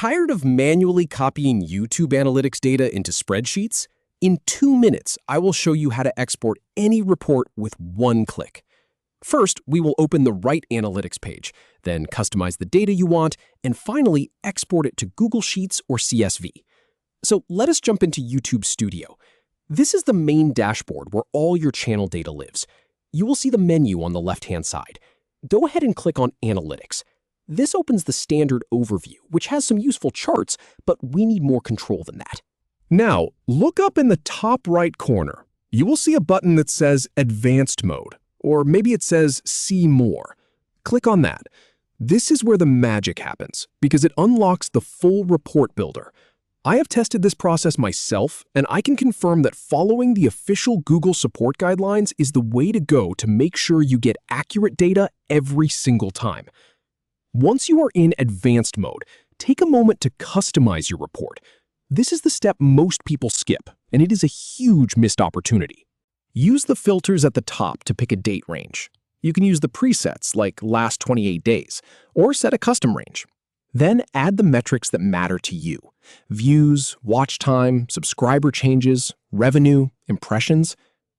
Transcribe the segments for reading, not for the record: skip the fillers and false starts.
Tired of manually copying YouTube analytics data into spreadsheets? In 2 minutes, I will show you how to export any report with one click. First, we will open the right analytics page, then customize the data you want, and finally export it to Google Sheets or CSV. So let us jump into YouTube Studio. This is the main dashboard where all your channel data lives. You will see the menu on the left-hand side. Go ahead and click on Analytics. This opens the standard overview, which has some useful charts, but we need more control than that. Now, look up in the top right corner. You will see a button that says Advanced Mode, or maybe it says See More. Click on that. This is where the magic happens, because it unlocks the full report builder. I have tested this process myself, and I can confirm that following the official Google support guidelines is the way to go to make sure you get accurate data every single time. Once you are in advanced mode, take a moment to customize your report. This is the step most people skip, and it is a huge missed opportunity. Use the filters at the top to pick a date range. You can use the presets like last 28 days, or set a custom range. Then add the metrics that matter to you: views, watch time, subscriber changes, revenue, impressions.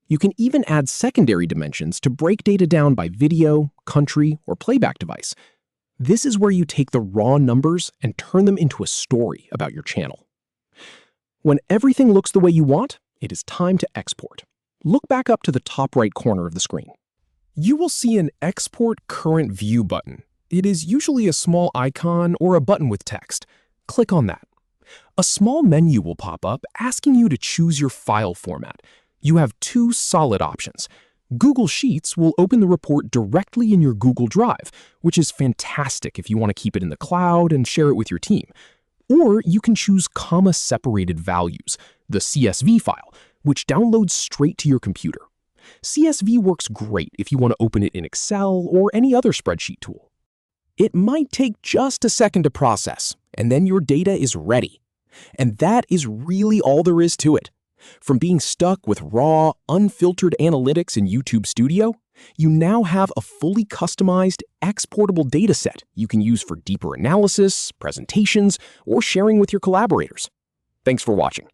You can even add secondary dimensions to break data down by video, country, or playback device. This is where you take the raw numbers and turn them into a story about your channel. When everything looks the way you want, it is time to export. Look back up to the top right corner of the screen. You will see an Export Current View button. It is usually a small icon or a button with text. Click on that. A small menu will pop up asking you to choose your file format. You have two solid options. Google Sheets will open the report directly in your Google Drive, which is fantastic if you want to keep it in the cloud and share it with your team. Or you can choose comma-separated values, the CSV file, which downloads straight to your computer. CSV works great if you want to open it in Excel or any other spreadsheet tool. It might take just a second to process, and then your data is ready. And that is really all there is to it. From being stuck with raw, unfiltered analytics in YouTube Studio, you now have a fully customized, exportable dataset you can use for deeper analysis, presentations, or sharing with your collaborators. Thanks for watching.